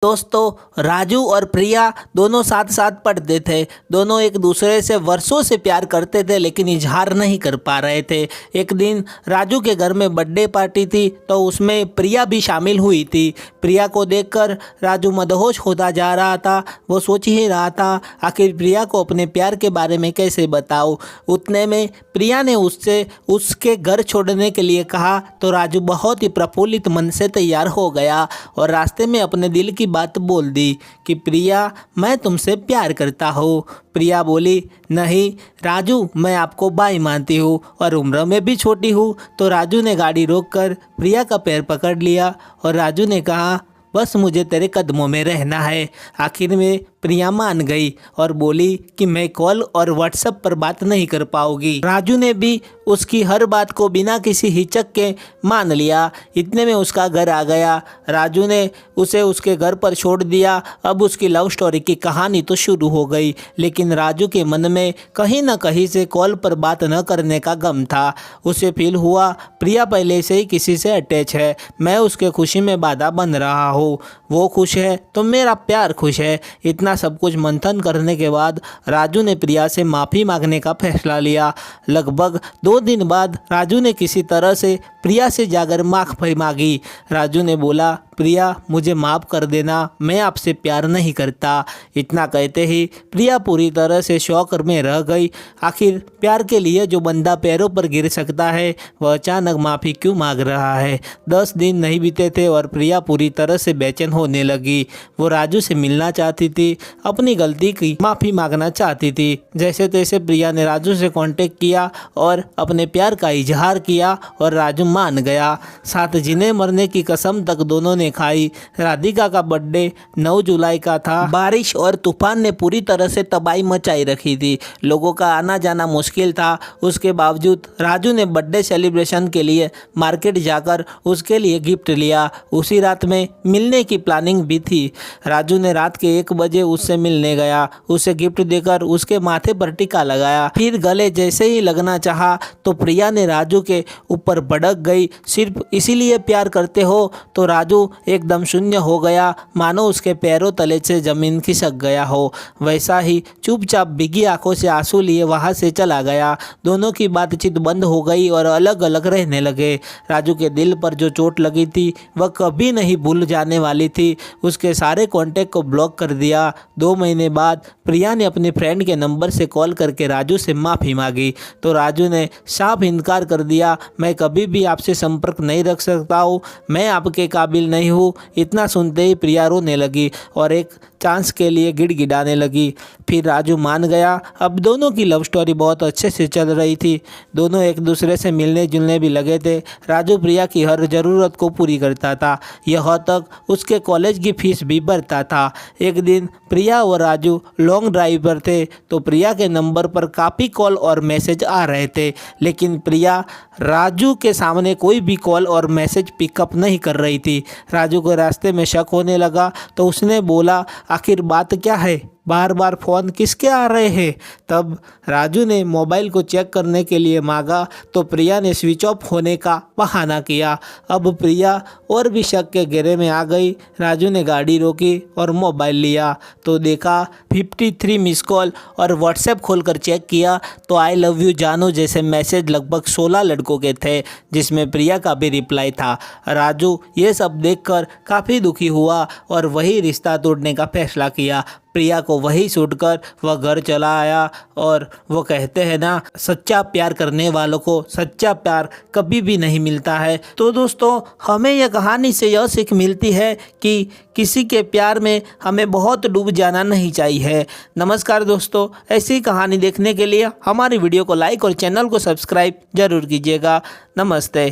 दोस्तों, राजू और प्रिया दोनों साथ साथ पढ़ते थे। दोनों एक दूसरे से वर्षों से प्यार करते थे, लेकिन इजहार नहीं कर पा रहे थे। एक दिन राजू के घर में बर्थडे पार्टी थी, तो उसमें प्रिया भी शामिल हुई थी। प्रिया को देखकर राजू मदहोश होता जा रहा था। वो सोच ही रहा था आखिर प्रिया को अपने प्यार के बारे में कैसे बताऊं। उतने में प्रिया ने उससे उसके घर छोड़ने के लिए कहा, तो राजू बहुत ही प्रफुल्लित मन से तैयार हो गया और रास्ते में अपने दिल की बात बोल दी कि प्रिया, मैं तुमसे प्यार करता हूँ। प्रिया बोली, नहीं राजू, मैं आपको भाई मानती हूँ और उम्र में भी छोटी हूँ। तो राजू ने गाड़ी रोककर प्रिया का पैर पकड़ लिया और राजू ने कहा, बस मुझे तेरे कदमों में रहना है। आखिर में प्रिया मान गई और बोली कि मैं कॉल और व्हाट्सएप पर बात नहीं कर पाऊंगी। राजू ने भी उसकी हर बात को बिना किसी हिचक के मान लिया। इतने में उसका घर आ गया। राजू ने उसे उसके घर पर छोड़ दिया। अब उसकी लव स्टोरी की कहानी तो शुरू हो गई, लेकिन राजू के मन में कहीं न कहीं से कॉल पर बात न करने का गम था। उसे फील हुआ प्रिया पहले से ही किसी से अटैच है। मैं उसके खुशी में बाधा बन रहा हूँ। वो खुश है तो मेरा प्यार खुश है। इतना सब कुछ मंथन करने के बाद राजू ने प्रिया से माफ़ी मांगने का फैसला लिया। लगभग 2 दिन बाद राजू ने किसी तरह से प्रिया से जाकर माफ़ी मांगी। राजू ने बोला, प्रिया, मुझे माफ़ कर देना, मैं आपसे प्यार नहीं करता। इतना कहते ही प्रिया पूरी तरह से शौक में रह गई। आखिर प्यार के लिए जो बंदा पैरों पर गिर सकता है, वह अचानक माफ़ी क्यों मांग रहा है। 10 दिन नहीं बीते थे और प्रिया पूरी तरह से बेचैन होने लगी। वो राजू से मिलना चाहती थी, अपनी गलती की माफ़ी मांगना चाहती थी। जैसे तैसे प्रिया ने राजू से कांटेक्ट किया और अपने प्यार का इजहार किया और राजू मान गया। साथ जीने मरने की कसम तक दोनों ने खाई। राधिका का बर्थडे 9 जुलाई का था। बारिश और तूफान ने पूरी तरह से तबाही मचाई रखी थी। लोगों का आना जाना मुश्किल था। उसके बावजूद राजू ने बर्थडे सेलिब्रेशन के लिए मार्केट जाकर उसके लिए गिफ्ट लिया। उसी रात में मिलने की प्लानिंग भी थी। राजू ने रात के 1 बजे उससे मिलने गया। उसे गिफ्ट देकर उसके माथे पर टीका लगाया। फिर गले जैसे ही लगना चाहा तो प्रिया ने राजू के ऊपर भड़क गई। सिर्फ इसीलिए प्यार करते हो। तो राजू एकदम शून्य हो गया, मानो उसके पैरों तले से जमीन खिसक गया हो। वैसा ही चुपचाप भीगी आंखों से आंसू लिए वहां से चला गया। दोनों की बातचीत बंद हो गई और अलग अलग रहने लगे। राजू के दिल पर जो चोट लगी थी वह कभी नहीं भूल जाने वाली थी। उसके सारे कॉन्टैक्ट को ब्लॉक कर दिया। 2 महीने बाद प्रिया ने अपने फ्रेंड के नंबर से कॉल करके राजू से माफ़ी मांगी, तो राजू ने साफ इनकार कर दिया, मैं कभी भी आपसे संपर्क नहीं रख सकता हूँ, मैं आपके काबिल नहीं हूँ। इतना सुनते ही प्रिया रोने लगी और एक चांस के लिए गिड़गिड़ाने लगी। फिर राजू मान गया। अब दोनों की लव स्टोरी बहुत अच्छे से चल रही थी। दोनों एक दूसरे से मिलने जुलने भी लगे थे। राजू प्रिया की हर ज़रूरत को पूरी करता था। यहाँ तक उसके कॉलेज की फीस भी भरता था। एक दिन प्रिया और राजू लॉन्ग ड्राइव पर थे, तो प्रिया के नंबर पर काफ़ी कॉल और मैसेज आ रहे थे, लेकिन प्रिया राजू के सामने कोई भी कॉल और मैसेज पिकअप नहीं कर रही थी। राजू को रास्ते में शक होने लगा, तो उसने बोला, आखिर बात क्या है, बार बार फ़ोन किसके आ रहे हैं। तब राजू ने मोबाइल को चेक करने के लिए मांगा, तो प्रिया ने स्विच ऑफ होने का बहाना किया। अब प्रिया और भी शक के घेरे में आ गई। राजू ने गाड़ी रोकी और मोबाइल लिया, तो देखा 53 मिस कॉल और व्हाट्सएप खोलकर चेक किया तो आई लव यू जानू जैसे मैसेज लगभग 16 लड़कों के थे, जिसमें प्रिया का भी रिप्लाई था। राजू ये सब देखकर काफ़ी दुखी हुआ और वही रिश्ता तोड़ने का फैसला किया। प्रिया को वही छोड़कर वह घर चला आया। और वो कहते हैं ना, सच्चा प्यार करने वालों को सच्चा प्यार कभी भी नहीं मिलता है। तो दोस्तों, हमें यह कहानी से यह सीख मिलती है कि किसी के प्यार में हमें बहुत डूब जाना नहीं चाहिए। नमस्कार दोस्तों, ऐसी कहानी देखने के लिए हमारी वीडियो को लाइक और चैनल को सब्सक्राइब जरूर कीजिएगा। नमस्ते।